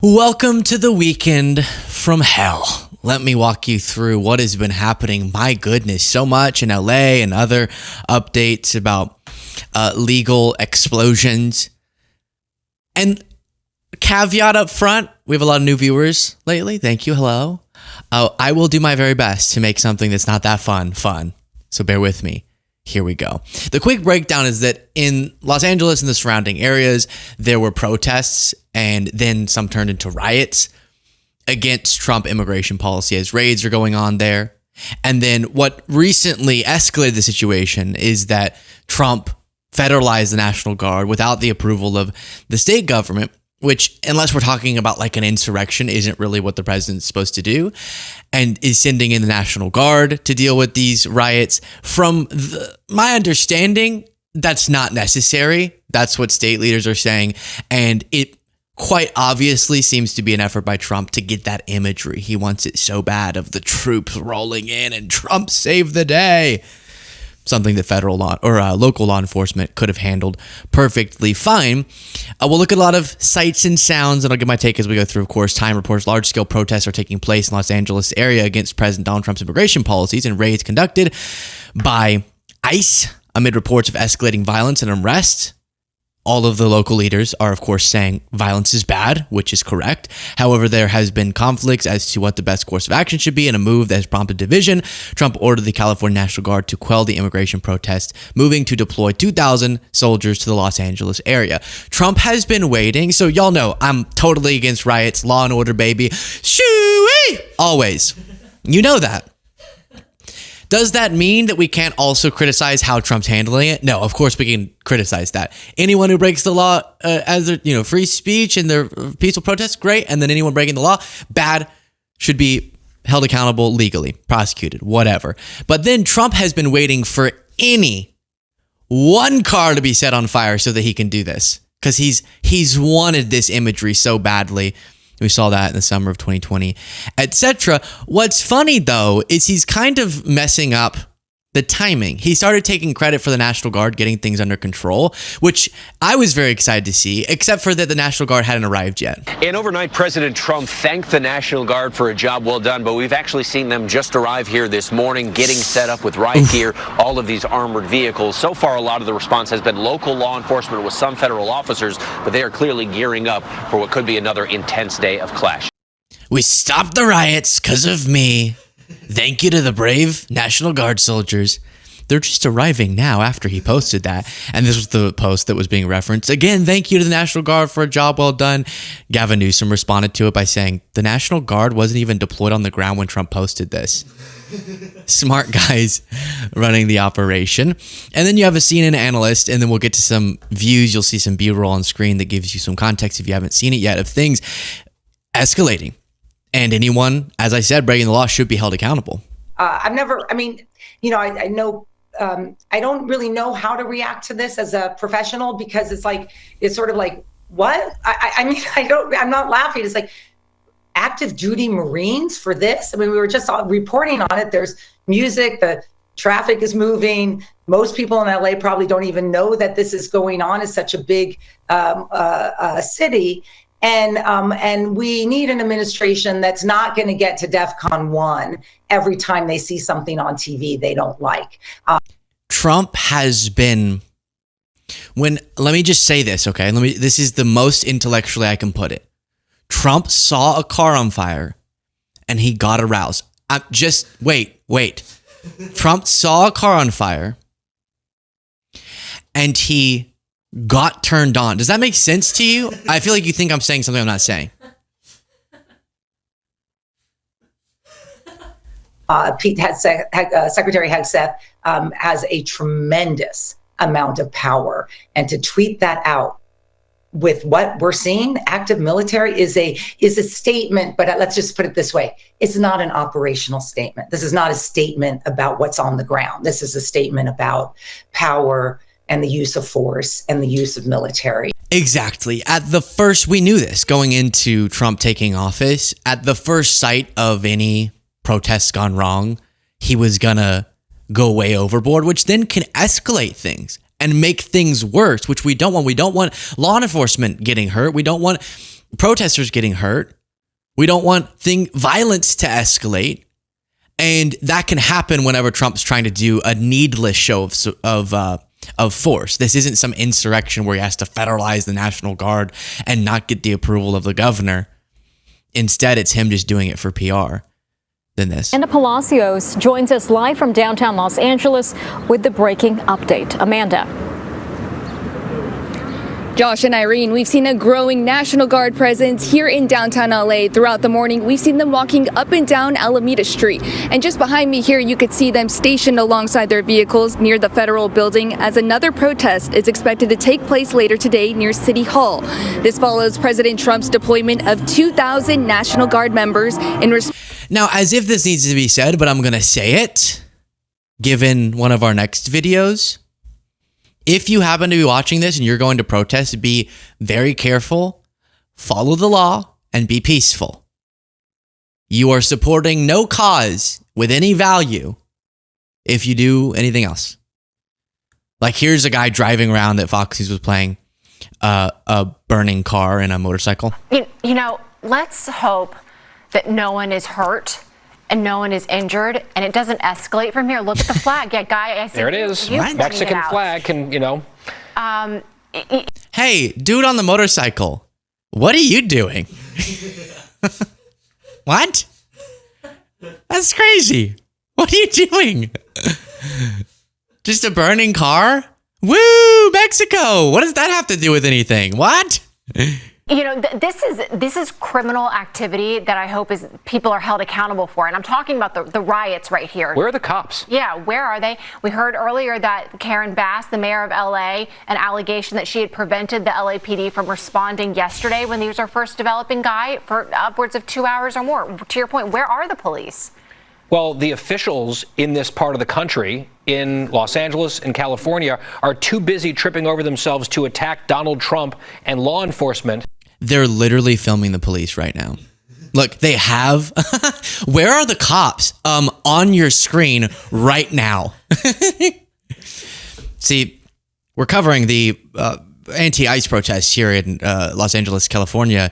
Welcome to the weekend from hell. Let me walk you through what has been happening. My goodness, so much in LA and other updates about legal explosions. And caveat up front, we have a lot of new viewers lately. Thank you. Hello. I will do my very best to make something that's not that fun. So bear with me. Here we go. The quick breakdown is that in Los Angeles and the surrounding areas, there were protests and then some turned into riots against Trump immigration policy as raids are going on there. And then what recently escalated the situation is that Trump federalized the National Guard without the approval of the state government, which, unless we're talking about like an insurrection, isn't really what the president's supposed to do, and is sending in the National Guard to deal with these riots. From my understanding, that's not necessary. That's what state leaders are saying. And it quite obviously seems to be an effort by Trump to get that imagery. He wants it so bad of the troops rolling in and Trump saved the day. Something that federal law or local law enforcement could have handled perfectly fine. We'll look at a lot of sights and sounds, and I'll give my take as we go through. Of course, Time reports large-scale protests are taking place in Los Angeles area against President Donald Trump's immigration policies and raids conducted by ICE amid reports of escalating violence and unrest. All of the local leaders are, of course, saying violence is bad, which is correct. However, there has been conflicts as to what the best course of action should be in a move that has prompted division. Trump ordered the California National Guard to quell the immigration protests, moving to deploy 2,000 soldiers to the Los Angeles area. Trump has been waiting. So y'all know I'm totally against riots, law and order, baby. Shoo-wee! Always. You know that. Does that mean that we can't also criticize how Trump's handling it? No, of course we can criticize that. Anyone who breaks the law as their, free speech and their peaceful protests, great. And then anyone breaking the law, bad, should be held accountable legally, prosecuted, whatever. But then Trump has been waiting for one car to be set on fire so that he can do this, because he's wanted this imagery so badly. We saw that in the summer of 2020, etc. What's funny, though, is he's kind of messing up the timing. He started taking credit for the National Guard getting things under control, which I was very excited to see, except for that the National Guard hadn't arrived yet. And overnight, President Trump thanked the National Guard for a job well done, but we've actually seen them just arrive here this morning, getting set up with riot gear, all of these armored vehicles. So far, a lot of the response has been local law enforcement with some federal officers, but they are clearly gearing up for what could be another intense day of clash. We stopped the riots because of me. Thank you to the brave National Guard soldiers. They're just arriving now after he posted that. And this was the post that was being referenced. Again, thank you to the National Guard for a job well done. Gavin Newsom responded to it by saying, the National Guard wasn't even deployed on the ground when Trump posted this. Smart guys running the operation. And then you have a CNN analyst, and then we'll get to some views. You'll see some B-roll on screen that gives you some context if you haven't seen it yet of things escalating. And anyone, as I said, breaking the law should be held accountable. I know I don't really know how to react to this as a professional, because it's sort of like, what? I'm not laughing. It's like active duty Marines for this. I mean, we were just reporting on it. There's music, the traffic is moving. Most people in LA probably don't even know that this is going on. It's such a big city. And we need an administration that's not going to get to DEFCON 1 every time they see something on TV they don't like. Trump has been, let me just say this, okay? This is the most intellectually I can put it. Trump saw a car on fire and he got aroused. Wait. Trump saw a car on fire and he got turned on. Does that make sense to you? I feel like you think I'm saying something I'm not saying. Secretary Hegseth has a tremendous amount of power, and to tweet that out with what we're seeing, active military is a statement. But let's just put it this way: it's not an operational statement. This is not a statement about what's on the ground. This is a statement about power and the use of force and the use of military. Exactly. We knew this going into Trump taking office. At the first sight of any protests gone wrong, he was gonna go way overboard, which then can escalate things and make things worse, which we don't want. We don't want law enforcement getting hurt. We don't want protesters getting hurt. We don't want violence to escalate. And that can happen whenever Trump's trying to do a needless show of force. This isn't some insurrection where he has to federalize the National Guard and not get the approval of the governor. Instead, it's him just doing it for PR. Than this. Amanda Palacios joins us live from downtown Los Angeles with the breaking update. Amanda. Josh and Irene, we've seen a growing National Guard presence here in downtown LA throughout the morning. We've seen them walking up and down Alameda Street. And just behind me here, you could see them stationed alongside their vehicles near the federal building as another protest is expected to take place later today near City Hall. This follows President Trump's deployment of 2,000 National Guard members in Now, as if this needs to be said, but I'm going to say it, given one of our next videos. If you happen to be watching this and you're going to protest, be very careful, follow the law, and be peaceful. You are supporting no cause with any value if you do anything else. Like, here's a guy driving around that Fox News was playing a burning car and a motorcycle. You know, let's hope that no one is hurt and no one is injured, and it doesn't escalate from here. Look at the flag. Yeah, Guy, I see. There it is. Mexican flag can, you know. Hey, dude on the motorcycle, what are you doing? What? That's crazy. What are you doing? Just a burning car? Woo, Mexico. What does that have to do with anything? What? You know, this is criminal activity that I hope people are held accountable for. And I'm talking about the riots right here. Where are the cops? Yeah, where are they? We heard earlier that Karen Bass, the mayor of LA, an allegation that she had prevented the LAPD from responding yesterday when these were first developing, Guy, for upwards of 2 hours or more. To your point, where are the police? Well, the officials in this part of the country, in Los Angeles and California, are too busy tripping over themselves to attack Donald Trump and law enforcement. They're literally filming the police right now. Look, they have. Where are the cops? On your screen right now. See, we're covering the anti-ICE protests here in Los Angeles, California,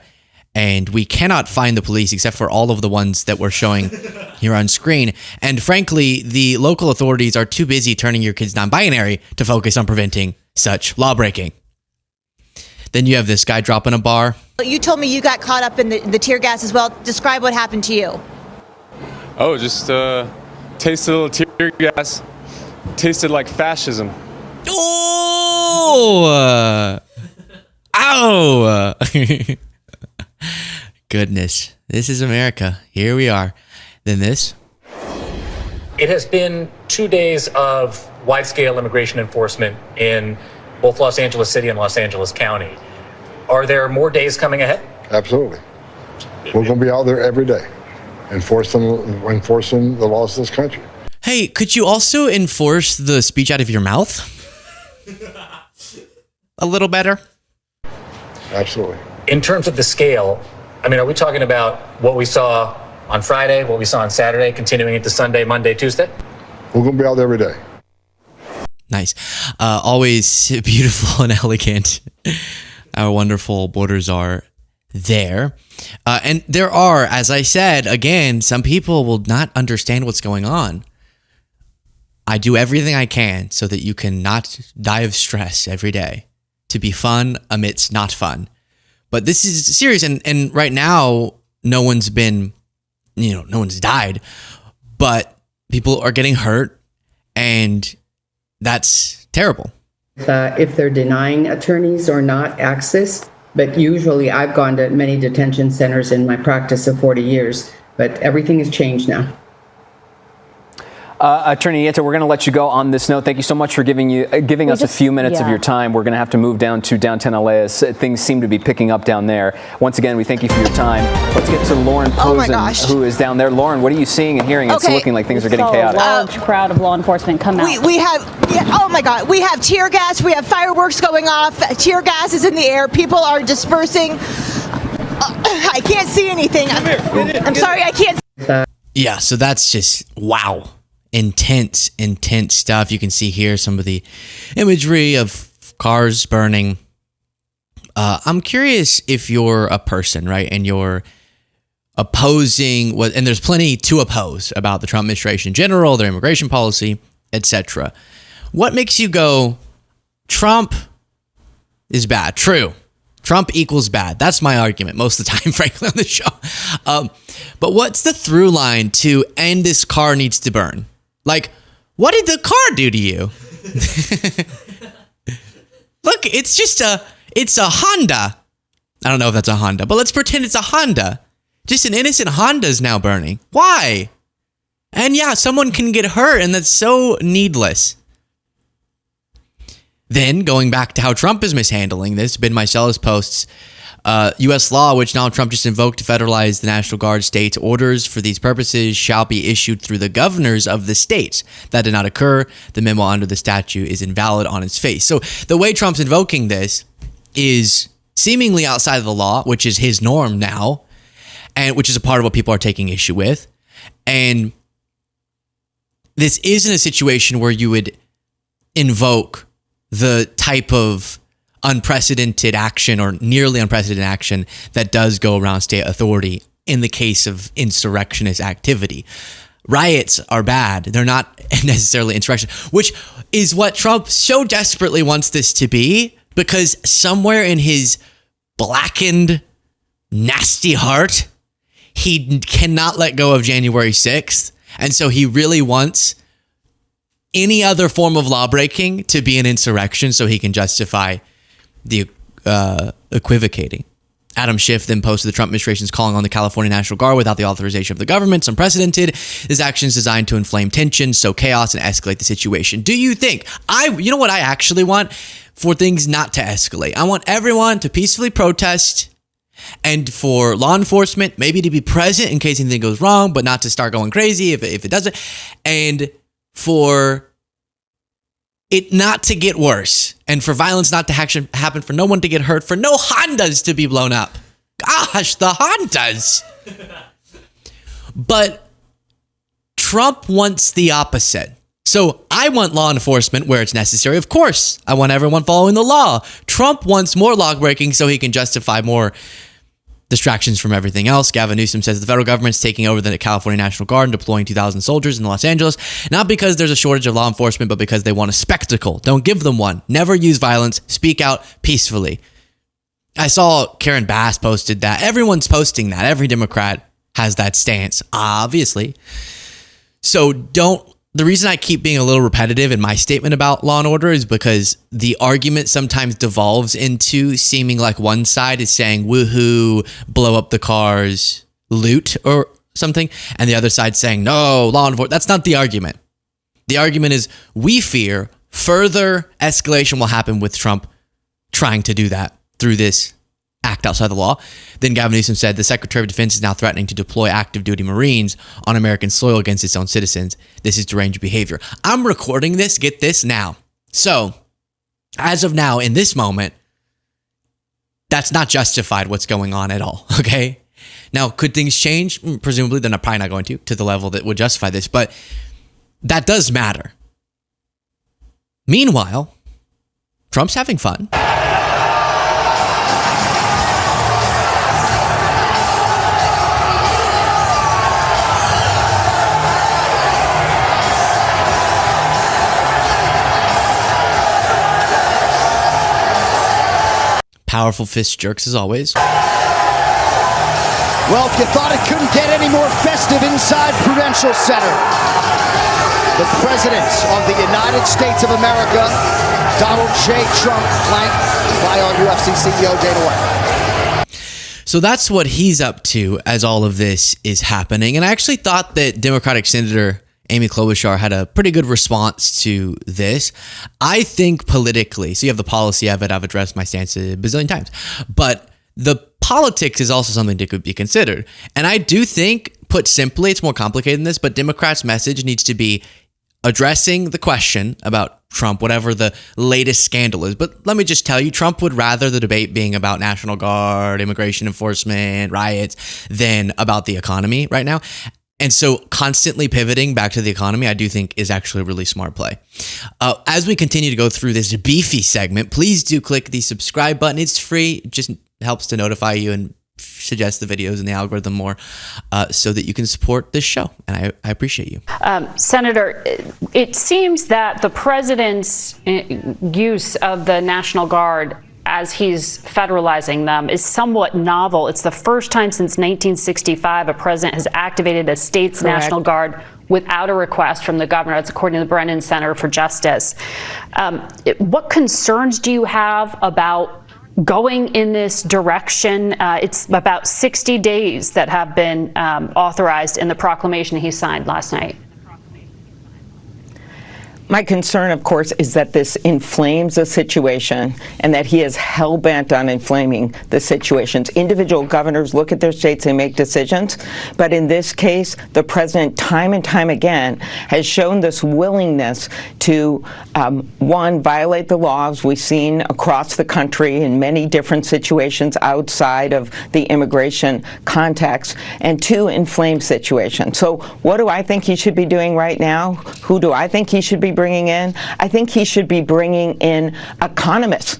and we cannot find the police except for all of the ones that we're showing here on screen. And frankly, the local authorities are too busy turning your kids non-binary to focus on preventing such lawbreaking. Then you have this guy dropping a bar. You told me you got caught up in the tear gas as well. Describe what happened to you. Oh, just tasted a little tear gas. Tasted like fascism. Oh! Ow! Goodness. This is America. Here we are. Then this. It has been 2 days of wide-scale immigration enforcement in both Los Angeles City and Los Angeles County. Are there more days coming ahead? Absolutely. We're going to be out there every day enforcing the laws of this country. Hey, could you also enforce the speech out of your mouth? A little better? Absolutely. In terms of the scale, I mean, are we talking about what we saw on Friday, what we saw on Saturday, continuing into Sunday, Monday, Tuesday? We're going to be out there every day. Nice. Always beautiful and elegant. Our wonderful borders are there. And there are, as I said, again, some people will not understand what's going on. I do everything I can so that you can not die of stress every day, to be fun amidst not fun. But this is serious. And right now, no one's died, but people are getting hurt, and that's terrible. If they're denying attorneys or not access, but usually I've gone to many detention centers in my practice of 40 years, but everything has changed now. Attorney Nieto, we're going to let you go on this note. Thank you so much for giving us a few minutes of your time. We're going to have to move down to downtown LA as things seem to be picking up down there. Once again, we thank you for your time. Let's get to Lauren Posen, who is down there. Lauren, what are you seeing and hearing? It's looking like things are getting chaotic. A large crowd of law enforcement come out. We have tear gas. We have fireworks going off. Tear gas is in the air. People are dispersing. I can't see anything. I'm sorry, I can't. Yeah, so that's just, wow. Intense stuff. You can see here some of the imagery of cars burning. I'm curious if you're a person, right, and you're opposing what, and there's plenty to oppose about the Trump administration in general, their immigration policy, etc. What makes you go, Trump is bad? True. Trump equals bad. That's my argument most of the time, frankly, on the show. But what's the through line to end this car needs to burn? Like, what did the car do to you? Look, it's a Honda. I don't know if that's a Honda, but let's pretend it's a Honda. Just an innocent Honda is now burning. Why? And yeah, someone can get hurt, and that's so needless. Then, going back to how Trump is mishandling this, Ben Meiselas posts, U.S. law, which Donald Trump just invoked to federalize the National Guard, states orders for these purposes shall be issued through the governors of the states. That did not occur. The memo under the statute is invalid on its face. So the way Trump's invoking this is seemingly outside of the law, which is his norm now, and which is a part of what people are taking issue with. And this isn't a situation where you would invoke the type of unprecedented action or nearly unprecedented action that does go around state authority in the case of insurrectionist activity. Riots are bad. They're not necessarily insurrection, which is what Trump so desperately wants this to be, because somewhere in his blackened, nasty heart, he cannot let go of January 6th. And so he really wants any other form of lawbreaking to be an insurrection so he can justify the equivocating. Adam Schiff then posted the Trump administration's calling on the California National Guard without the authorization of the government. It's unprecedented. This action is designed to inflame tension, sow chaos, and escalate the situation. Do you think, you know what I actually want? For things not to escalate. I want everyone to peacefully protest, and for law enforcement maybe to be present in case anything goes wrong, but not to start going crazy if it doesn't. And for it not to get worse, and for violence not to happen, for no one to get hurt, for no Hondas to be blown up. Gosh, the Hondas. But Trump wants the opposite. So I want law enforcement where it's necessary. Of course, I want everyone following the law. Trump wants more law breaking so he can justify more distractions from everything else. Gavin Newsom says the federal government's taking over the California National Guard and deploying 2,000 soldiers in Los Angeles, not because there's a shortage of law enforcement, but because they want a spectacle. Don't give them one. Never use violence. Speak out peacefully. I saw Karen Bass posted that. Everyone's posting that. Every Democrat has that stance, obviously. So the reason I keep being a little repetitive in my statement about law and order is because the argument sometimes devolves into seeming like one side is saying, woohoo, blow up the cars, loot or something, and the other side saying, no, law and order. That's not the argument. The argument is we fear further escalation will happen with Trump trying to do that through this act outside the law. Then Gavin Newsom said the Secretary of Defense is now threatening to deploy active duty Marines on American soil against its own citizens. This is deranged behavior. I'm recording this, get this, now. So, as of now, in this moment, that's not justified what's going on at all, okay? Now, could things change? Presumably, they're probably not going to the level that would justify this, but that does matter. Meanwhile, Trump's having fun. Powerful fist jerks as always. Well, if you thought it couldn't get any more festive inside Prudential Center, the President of the United States of America, Donald J. Trump, flanked by our UFC CEO, Dana White. So that's what he's up to as all of this is happening. And I actually thought that Democratic Senator Amy Klobuchar had a pretty good response to this. I think politically, so you have the policy of it, I've addressed my stance a bazillion times, but the politics is also something that could be considered. And I do think, put simply, it's more complicated than this, but Democrats' message needs to be addressing the question about Trump, whatever the latest scandal is. But let me just tell you, Trump would rather the debate being about National Guard, immigration enforcement, riots, than about the economy right now. And so constantly pivoting back to the economy, I do think is actually a really smart play. As we continue to go through this beefy segment, please do click the subscribe button. It's free. It just helps to notify you and suggest the videos in the algorithm more so that you can support this show. And I appreciate you. Senator, it seems that the president's use of the National Guard as he's federalizing them is somewhat novel. It's the first time since 1965 a president has activated a state's National Guard without a request from the governor. That's according to the Brennan Center for Justice. What concerns do you have about going in this direction? It's about 60 days that have been authorized in the proclamation he signed last night. My concern, of course, is that this inflames the situation and that he is hell-bent on inflaming the situations. Individual governors look at their states and make decisions, but in this case, the president time and time again has shown this willingness to, one, violate the laws we've seen across the country in many different situations outside of the immigration context, and two, inflame situations. So what do I think he should be doing right now? Who do I think he should be bringing in? I think he should be bringing in economists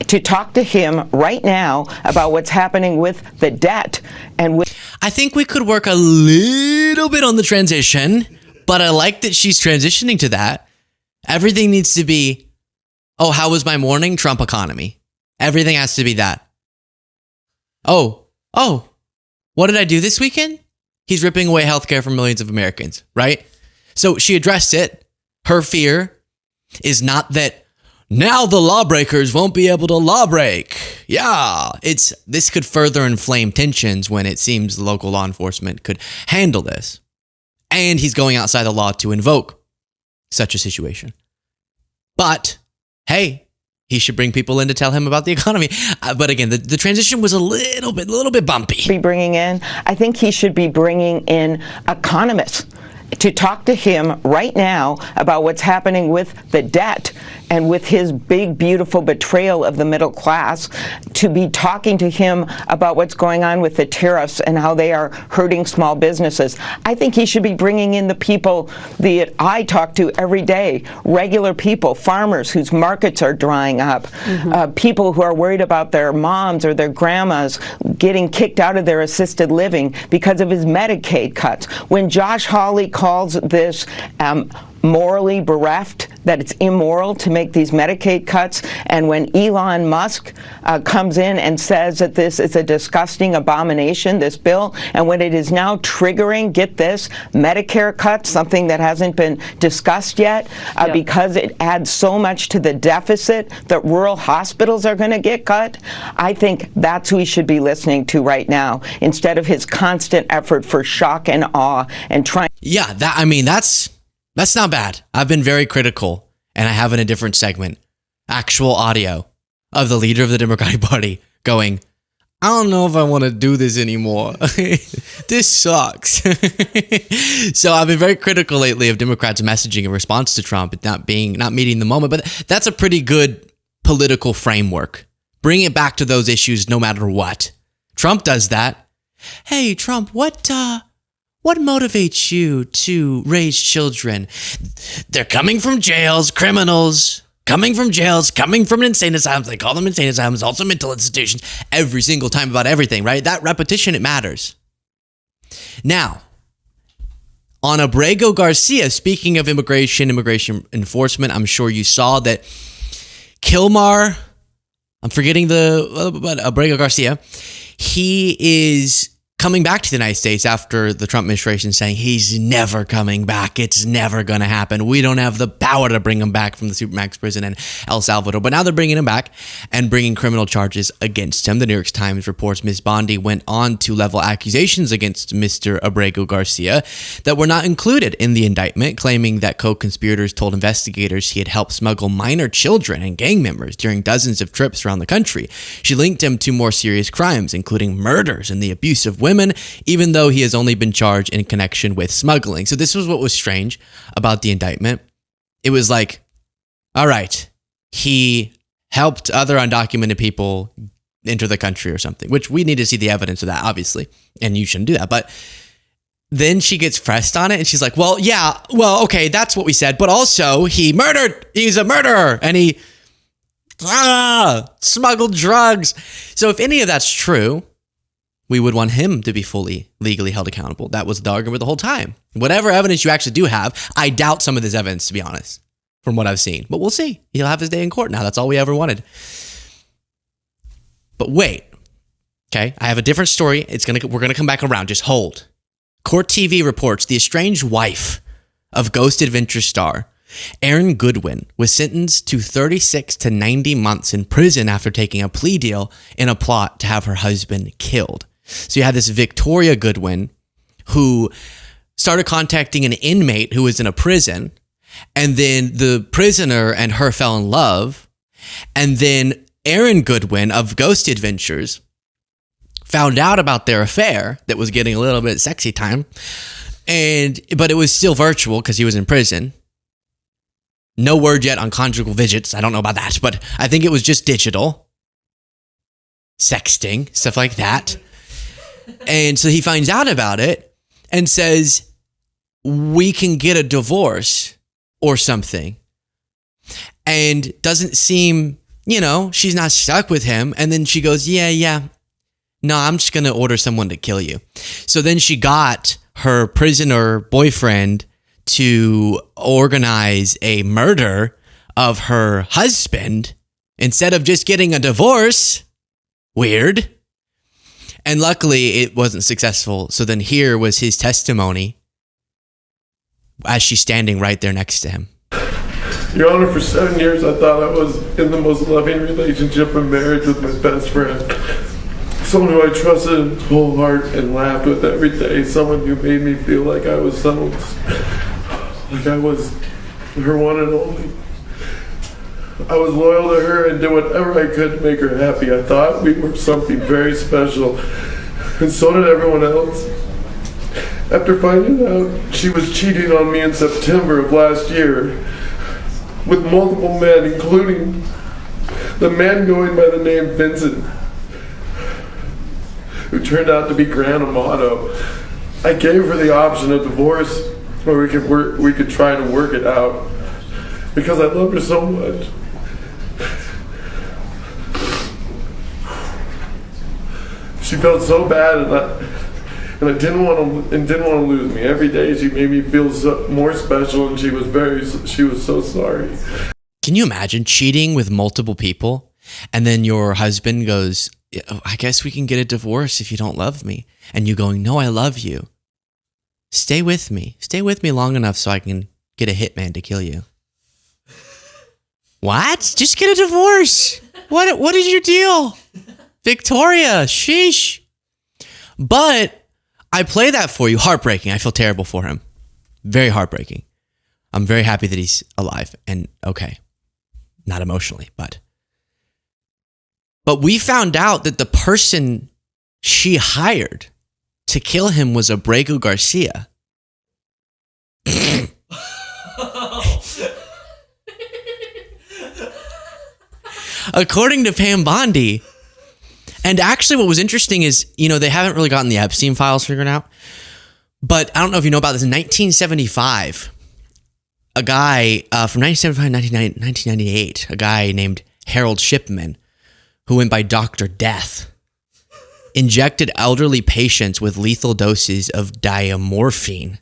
to talk to him right now about what's happening with the debt and with. I think we could work a little bit on the transition, but I like that she's transitioning to that. Everything needs to be, oh, how was my morning? Trump economy. Everything has to be that. Oh, what did I do this weekend? He's ripping away healthcare from millions of Americans, right? So she addressed it. Her fear is not that now the lawbreakers won't be able to lawbreak. Yeah, this could further inflame tensions when it seems the local law enforcement could handle this. And he's going outside the law to invoke such a situation. But, hey, he should bring people in to tell him about the economy. But again, the transition was a little bit bumpy. Be bringing in, I think he should be bringing in economists to talk to him right now about what's happening with the debt and with his big, beautiful betrayal of the middle class, to be talking to him about what's going on with the tariffs and how they are hurting small businesses. I think he should be bringing in the people that I talk to every day, regular people, farmers whose markets are drying up, people who are worried about their moms or their grandmas getting kicked out of their assisted living because of his Medicaid cuts. When Josh Hawley calls this morally bereft, that it's immoral to make these Medicaid cuts, and when Elon Musk comes in and says that this is a disgusting abomination, this bill, and when it is now triggering, get this, Medicare cuts, something that hasn't been discussed yet, because it adds so much to the deficit that rural hospitals are going to get cut, I think that's who we should be listening to right now, instead of his constant effort for shock and awe and trying. Yeah, that's not bad. I've been very critical, and I have in a different segment actual audio of the leader of the Democratic Party going, I don't know if I want to do this anymore. This sucks. So I've been very critical lately of Democrats' messaging in response to Trump, not meeting the moment, but that's a pretty good political framework. Bring it back to those issues no matter what. Trump does that. Hey, Trump, what motivates you to raise children? They're coming from jails, criminals, coming from jails, coming from insane asylums. They call them insane asylums, also mental institutions, every single time about everything, right? That repetition, it matters. Now, on Abrego Garcia, speaking of immigration enforcement, I'm sure you saw that Kilmar, I'm forgetting Abrego Garcia, he is coming back to the United States after the Trump administration saying he's never coming back. It's never going to happen. We don't have the power to bring him back from the Supermax prison in El Salvador. But now they're bringing him back and bringing criminal charges against him. The New York Times reports Ms. Bondi went on to level accusations against Mr. Abrego Garcia that were not included in the indictment, claiming that co-conspirators told investigators he had helped smuggle minor children and gang members during dozens of trips around the country. She linked him to more serious crimes, including murders and the abuse of women, even though he has only been charged in connection with smuggling. So this was what was strange about the indictment. It was like, all right, he helped other undocumented people enter the country or something, which we need to see the evidence of that, obviously, and you shouldn't do that. But then she gets pressed on it and she's like, well, yeah, well, okay, that's what we said. But also he's a murderer and he smuggled drugs. So if any of that's true, we would want him to be fully legally held accountable. That was the argument the whole time. Whatever evidence you actually do have, I doubt some of this evidence, to be honest, from what I've seen. But we'll see. He'll have his day in court now. That's all we ever wanted. But wait. Okay, I have a different story. We're gonna come back around. Just hold. Court TV reports the estranged wife of Ghost Adventure star Aaron Goodwin was sentenced to 36 to 90 months in prison after taking a plea deal in a plot to have her husband killed. So you had this Victoria Goodwin who started contacting an inmate who was in a prison, and then the prisoner and her fell in love, and then Aaron Goodwin of Ghost Adventures found out about their affair that was getting a little bit sexy time, but it was still virtual because he was in prison. No word yet on conjugal visits. I don't know about that, but I think it was just digital. Sexting, stuff like that. And so he finds out about it and says, we can get a divorce or something. And doesn't seem, she's not stuck with him. And then she goes, yeah. No, I'm just going to order someone to kill you. So then she got her prisoner boyfriend to organize a murder of her husband instead of just getting a divorce. Weird. And luckily it wasn't successful. So then here was his testimony as she's standing right there next to him. Your Honor, for 7 years I thought I was in the most loving relationship and marriage with my best friend. Someone who I trusted whole heart and laughed with every day. Someone who made me feel like I was like I was her one and only. I was loyal to her and did whatever I could to make her happy. I thought we were something very special, and so did everyone else. After finding out she was cheating on me in September of last year with multiple men, including the man going by the name Vincent, who turned out to be Grant Amato, I gave her the option of divorce, where we could try to work it out, because I loved her so much. She felt so bad, and I didn't want to lose me. Every day she made me feel more special, and she was so sorry. Can you imagine cheating with multiple people, and then your husband goes, I guess we can get a divorce if you don't love me, and you going, no, I love you. Stay with me long enough so I can get a hitman to kill you. What? Just get a divorce. What is your deal? Victoria, sheesh. But I play that for you. Heartbreaking. I feel terrible for him. Very heartbreaking. I'm very happy that he's alive and okay. Not emotionally, but we found out that the person she hired to kill him was Abrego Garcia. According to Pam Bondi. And actually what was interesting is, they haven't really gotten the Epstein files figured out. But I don't know if you know about this. In 1975, a guy from 1975 to 1998, a guy named Harold Shipman, who went by Dr. Death, injected elderly patients with lethal doses of diamorphine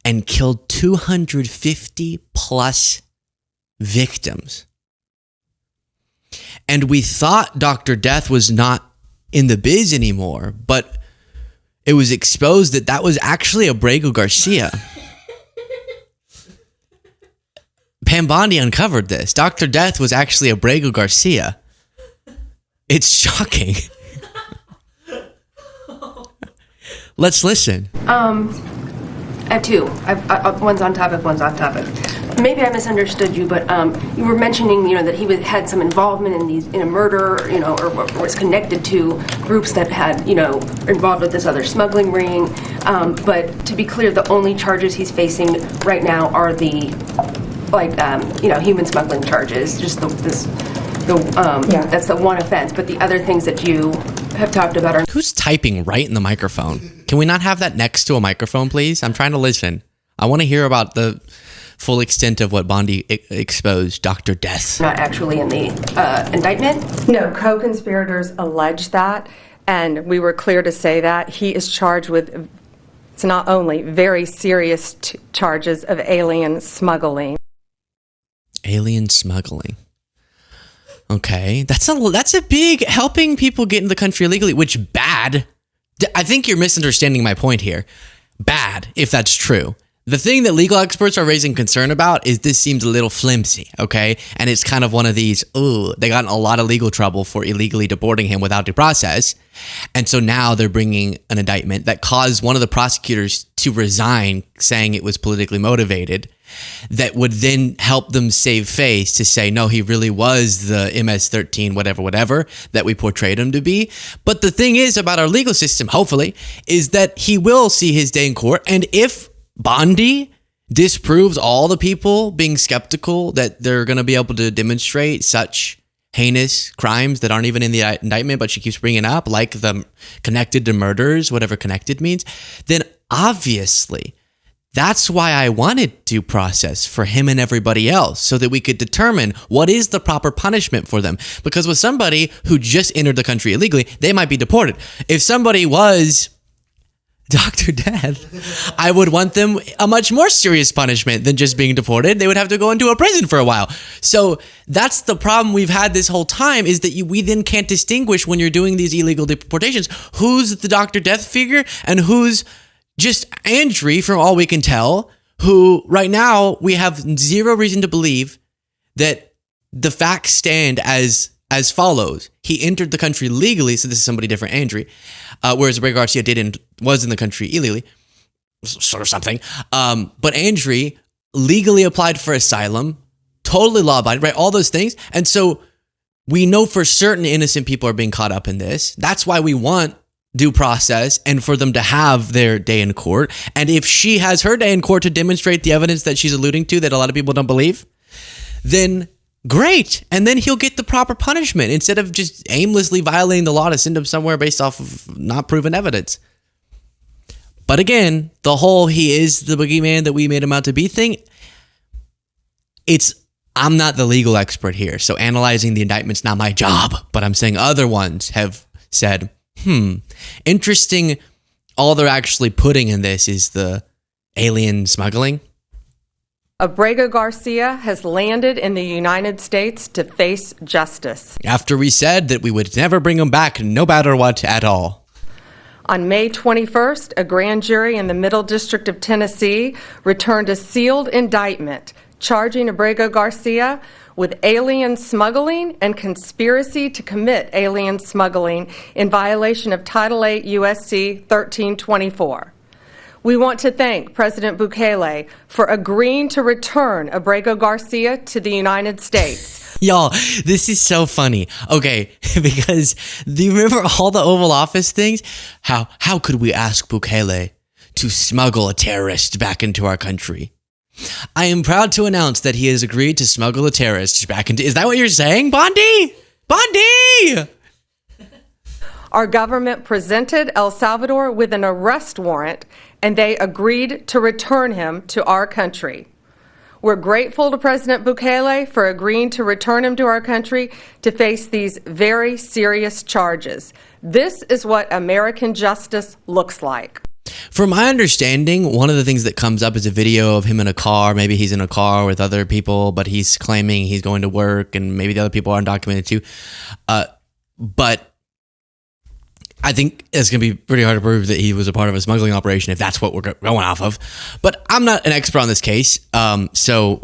and killed 250 plus victims. And we thought Dr. Death was not in the biz anymore, but it was exposed that was actually Abrego Garcia. Pam Bondi uncovered this. Dr. Death was actually Abrego Garcia. It's shocking. Let's listen. I have two. One's on topic, one's off topic. Maybe I misunderstood you, but you were mentioning, that he had some involvement in a murder, or was connected to groups that had, involved with this other smuggling ring. But to be clear, the only charges he's facing right now are the, human smuggling charges. Just that's the one offense. But the other things that you have talked about are. Who's typing right in the microphone? Can we not have that next to a microphone, please? I'm trying to listen. I want to hear about the full extent of what Bondi exposed, Dr. Death. Not actually in the indictment? No, co-conspirators allege that, and we were clear to say that. He is charged with, it's not only very serious charges of alien smuggling. Alien smuggling. Okay, that's a big helping people get into the country illegally, which bad. I think you're misunderstanding my point here. Bad, if that's true. The thing that legal experts are raising concern about is this seems a little flimsy, okay? And it's kind of one of these, they got in a lot of legal trouble for illegally deporting him without due process. And so now they're bringing an indictment that caused one of the prosecutors to resign, saying it was politically motivated, that would then help them save face to say, no, he really was the MS-13, whatever, that we portrayed him to be. But the thing is about our legal system, hopefully, is that he will see his day in court. And if Bondi disproves all the people being skeptical that they're going to be able to demonstrate such heinous crimes that aren't even in the indictment, but she keeps bringing up, like the connected to murders, whatever connected means, then obviously that's why I wanted due process for him and everybody else, so that we could determine what is the proper punishment for them. Because with somebody who just entered the country illegally, they might be deported. If somebody was Dr. Death, I would want them a much more serious punishment than just being deported. They would have to go into a prison for a while. So that's the problem we've had this whole time, is that we then can't distinguish when you're doing these illegal deportations, who's the Dr. Death figure and who's just Andry, from all we can tell, who right now we have zero reason to believe that the facts stand as follows. He entered the country legally, so this is somebody different, Andry, whereas Abrego Garcia was in the country illegally, sort of something. But Andry legally applied for asylum, totally law-abiding, right? All those things. And so we know for certain innocent people are being caught up in this. That's why we want due process and for them to have their day in court. And if she has her day in court to demonstrate the evidence that she's alluding to that a lot of people don't believe, then great. And then he'll get the proper punishment instead of just aimlessly violating the law to send him somewhere based off of not proven evidence. But again, the whole he is the boogeyman that we made him out to be thing, I'm not the legal expert here, so analyzing the indictment's not my job, but I'm saying other ones have said, interesting. All they're actually putting in this is the alien smuggling. Abrego Garcia has landed in the United States to face justice. After we said that we would never bring him back, no matter what at all. On May 21st, a grand jury in the Middle District of Tennessee returned a sealed indictment charging Abrego Garcia with alien smuggling and conspiracy to commit alien smuggling in violation of Title 8 U.S.C. 1324. We want to thank President Bukele for agreeing to return Abrego Garcia to the United States. Y'all, this is so funny. Okay, because do you remember all the Oval Office things? How could we ask Bukele to smuggle a terrorist back into our country? I am proud to announce that he has agreed to smuggle a terrorist back into... Is that what you're saying, Bondi? Bondi! Our government presented El Salvador with an arrest warrant, and they agreed to return him to our country. We're grateful to President Bukele for agreeing to return him to our country to face these very serious charges. This is what American justice looks like. From my understanding, one of the things that comes up is a video of him in a car. Maybe he's in a car with other people, but he's claiming he's going to work, and maybe the other people are undocumented too. But I think it's going to be pretty hard to prove that he was a part of a smuggling operation if that's what we're going off of. But I'm not an expert on this case, so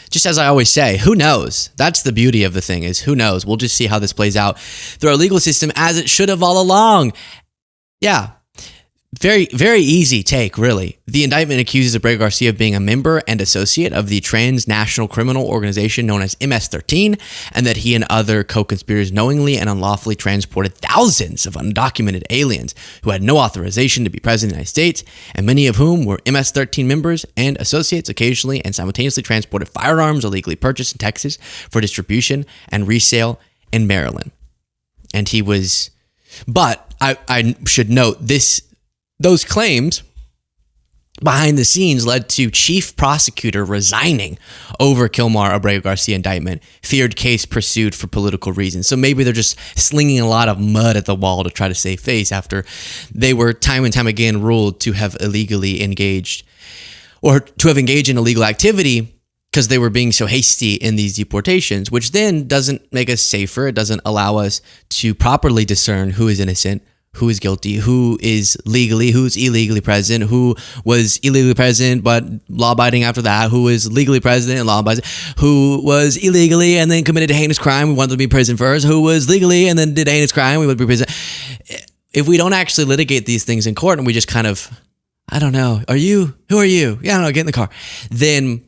just as I always say, who knows? That's the beauty of the thing, is who knows? We'll just see how this plays out through our legal system, as it should have all along. Yeah. Very, very easy take, really. The indictment accuses Abrego Garcia of being a member and associate of the transnational criminal organization known as MS-13, and that he and other co-conspirators knowingly and unlawfully transported thousands of undocumented aliens who had no authorization to be present in the United States, and many of whom were MS-13 members and associates, occasionally and simultaneously transported firearms illegally purchased in Texas for distribution and resale in Maryland. And he was... But I should note, this those claims behind the scenes led to chief prosecutor resigning over Kilmar Abrego Garcia indictment, feared case pursued for political reasons. So maybe they're just slinging a lot of mud at the wall to try to save face after they were time and time again ruled to have illegally engaged or to have engaged in illegal activity because they were being so hasty in these deportations, which then doesn't make us safer. It doesn't allow us to properly discern who is innocent, who is guilty, who is legally, who's illegally present, who was illegally present but law-abiding after that, who is legally present and law-abiding, who was illegally and then committed a heinous crime, we want them to be in prison first, who was legally and then did a heinous crime, we would be in prison. If we don't actually litigate these things in court and we just kind of, I don't know, who are you? Yeah, I don't know, get in the car. Then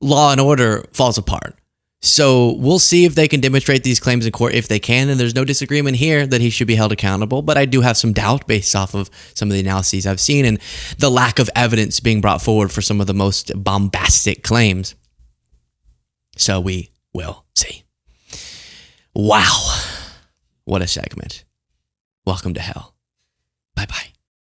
law and order falls apart. So we'll see if they can demonstrate these claims in court. If they can, and there's no disagreement here that he should be held accountable. But I do have some doubt based off of some of the analyses I've seen and the lack of evidence being brought forward for some of the most bombastic claims. So we will see. Wow. What a segment. Welcome to hell. Bye-bye.